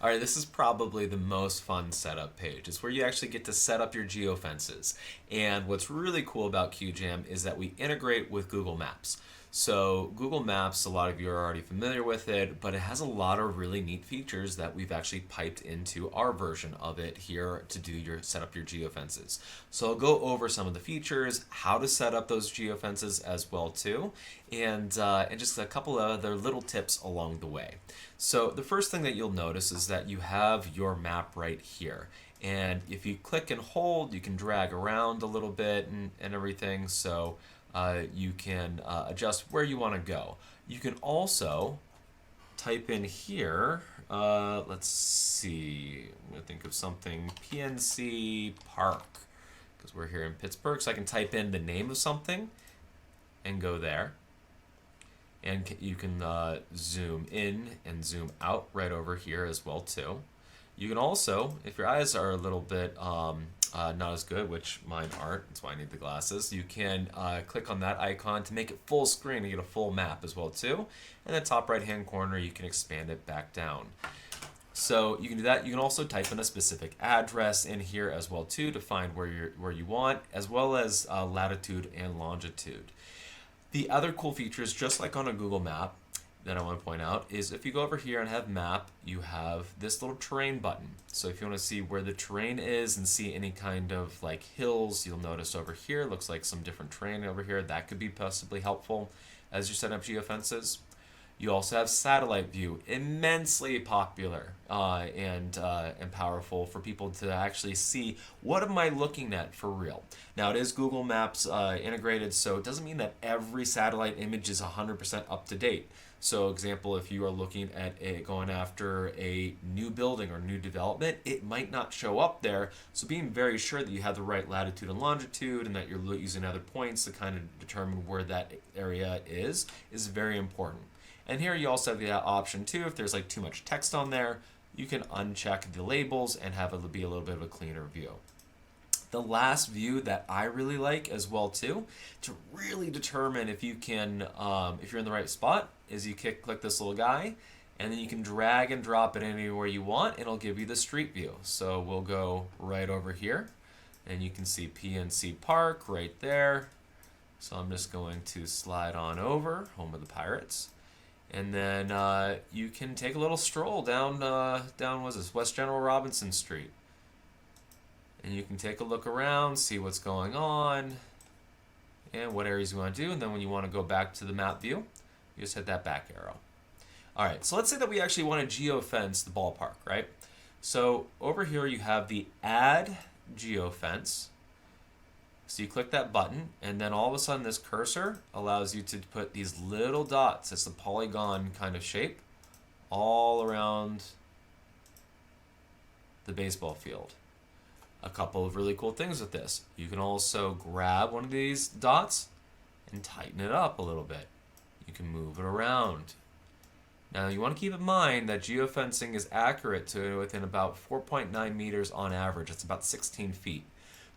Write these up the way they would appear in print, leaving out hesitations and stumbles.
All right, this is probably the most fun setup page. It's where you actually get to set up your geofences. And what's really cool about Qujam is that we integrate with Google Maps. So Google Maps, a lot of you are already familiar with it, but it has a lot of really neat features that we've actually piped into our version of it here to do your set up your geofences. So I'll go over some of the features, how to set up those geofences as well too, and just a couple of other little tips along the way. So the first thing that you'll notice is that you have your map right here. And if you click and hold, you can drag around a little bit and everything. So you can adjust where you want to go. You can also type in here, let's see, I'm going to think of something, PNC Park, because we're here in Pittsburgh. So I can type in the name of something and go there. And you can zoom in and zoom out right over here as well too. You can also, if your eyes are a little bit not as good, which mine aren't, that's why I need the glasses, you can click on that icon to make it full screen and get a full map as well too. And the top right hand corner, you can expand it back down. So you can do that. You can also type in a specific address in here as well too to find where you want, as well as latitude and longitude. The other cool features, just like on a Google map, that I want to point out is if you go over here and have map, you have this little terrain button. So if you want to see where the terrain is and see any kind of like hills, you'll notice over here, looks like some different terrain over here. That could be possibly helpful as you set up geofences. You also have satellite view, immensely popular and powerful for people to actually see what am I looking at for real. Now it is Google Maps integrated, so it doesn't mean that every satellite image is 100% up to date. So example, if you are looking at going after a new building or new development, it might not show up there. So being very sure that you have the right latitude and longitude and that you're using other points to kind of determine where that area is very important. And here you also have the option too, if there's like too much text on there, you can uncheck the labels and have it be a little bit of a cleaner view. The last view that I really like as well too, to really determine if you can, if you're in the right spot, is you click this little guy, and then you can drag and drop it anywhere you want, and it'll give you the street view. So we'll go right over here, and you can see PNC Park right there. So I'm just going to slide on over, home of the Pirates. And then you can take a little stroll down, what's this, West General Robinson Street. And you can take a look around, see what's going on, and what areas you want to do. And then when you want to go back to the map view, you just hit that back arrow. All right, so let's say that we actually want to geofence the ballpark, right? So over here you have the Add Geofence. So you click that button, and then all of a sudden this cursor allows you to put these little dots, it's a polygon kind of shape, all around the baseball field. A couple of really cool things with this. You can also grab one of these dots and tighten it up a little bit. You can move it around. Now you want to keep in mind that geofencing is accurate to within about 4.9 meters on average. It's about 16 feet.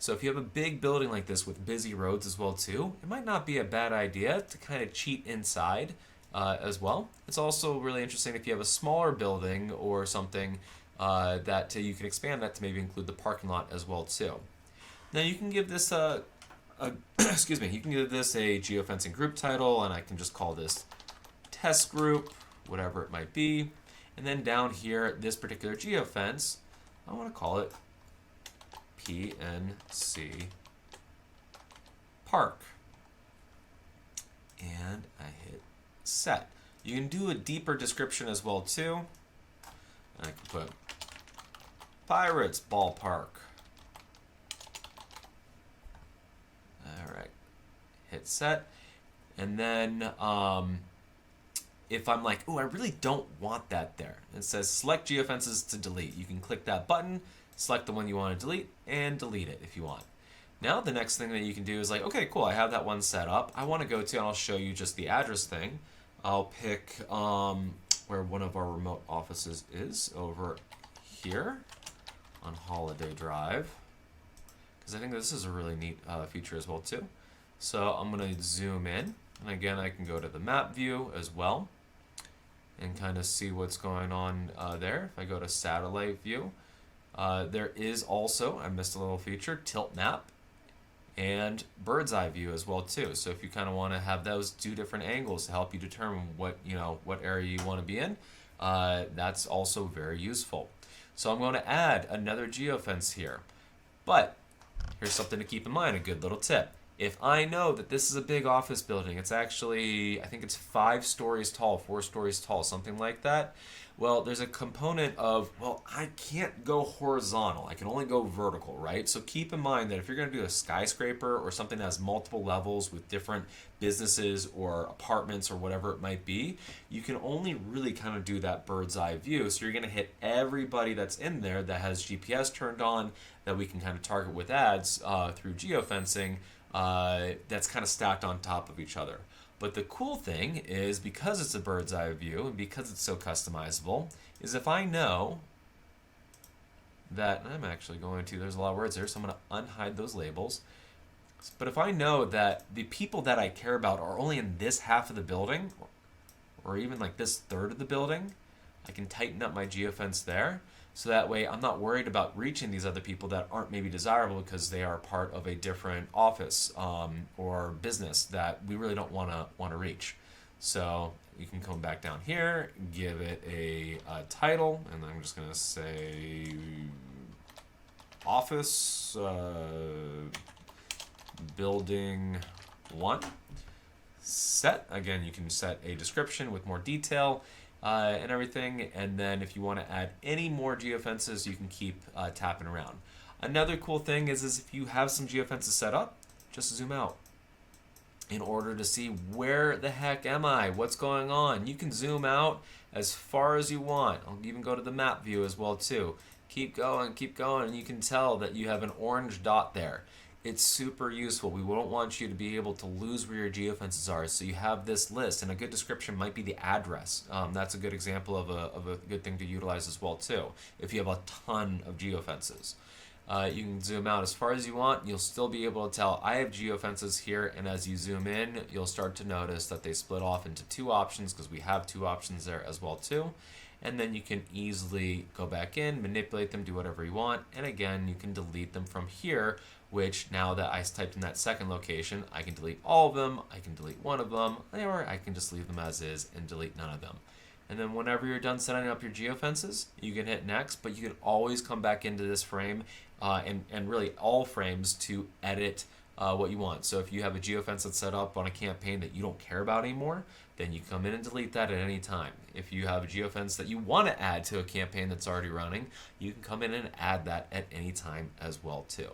So if you have a big building like this with busy roads as well too, it might not be a bad idea to kind of cheat inside as well. It's also really interesting if you have a smaller building or something that you can expand that to maybe include the parking lot as well too. Now you can give this excuse me, you can give this a geofencing group title, and I can just call this test group, whatever it might be. And then down here, this particular geofence, I want to call it PNC Park. And I hit set. You can do a deeper description as well too. I can put Pirates Ballpark. Alright. Hit set. And then if I'm like, oh, I really don't want that there. It says select geofences to delete. You can click that button, select the one you want to delete, and delete it if you want. Now the next thing that you can do is like, okay, cool, I have that one set up. I want to go to, and I'll show you just the address thing. I'll pick where one of our remote offices is, over here on Holiday Drive. Because I think this is a really neat feature as well too. So I'm going to zoom in, and again I can go to the map view as well. and kind of see what's going on there. If I go to satellite view, there is also, I missed a little feature, tilt map and bird's eye view as well too. So if you kind of want to have those two different angles to help you determine what what area you want to be in, that's also very useful. So I'm going to add another geofence here, but here's something to keep in mind, a good little tip. If I know that this is a big office building, it's actually, I think it's 5 stories tall, 4 stories tall, something like that. Well, there's a component of, well, I can't go horizontal. I can only go vertical, right? So keep in mind that if you're going to do a skyscraper or something that has multiple levels with different businesses or apartments or whatever it might be, you can only really kind of do that bird's eye view. So you're going to hit everybody that's in there that has GPS turned on, that we can kind of target with ads through geofencing. That's kind of stacked on top of each other. But the cool thing is, because it's a bird's eye view and because it's so customizable, is if I know that, I'm actually going to, there's a lot of words there, so I'm going to unhide those labels. But if I know that the people that I care about are only in this half of the building, or even like this third of the building, I can tighten up my geofence there. So that way I'm not worried about reaching these other people that aren't maybe desirable because they are part of a different office or business that we really don't want to reach. So you can come back down here, give it a title, and I'm just going to say office building 1. Set. Again, you can set a description with more detail. And everything, and then if you want to add any more geofences, you can keep tapping around. Another cool thing is if you have some geofences set up, just zoom out in order to see where the heck am I, what's going on. You can zoom out as far as you want. I'll even go to the map view as well too. Keep going, and you can tell that you have an orange dot there. It's super useful. We don't want you to be able to lose where your geofences are. So you have this list, and a good description might be the address. That's a good example of a good thing to utilize as well too. If you have a ton of geofences, you can zoom out as far as you want. You'll still be able to tell I have geofences here, and as you zoom in, you'll start to notice that they split off into 2 options because we have 2 options there as well too. And then you can easily go back in, manipulate them, do whatever you want, and again, you can delete them from here, which now that I typed in that second location, I can delete all of them, I can delete one of them, or I can just leave them as is and delete none of them. And then whenever you're done setting up your geofences, you can hit next, but you can always come back into this frame and really all frames to edit what you want. So if you have a geofence that's set up on a campaign that you don't care about anymore, then you come in and delete that at any time. If you have a geofence that you want to add to a campaign that's already running, you can come in and add that at any time as well too.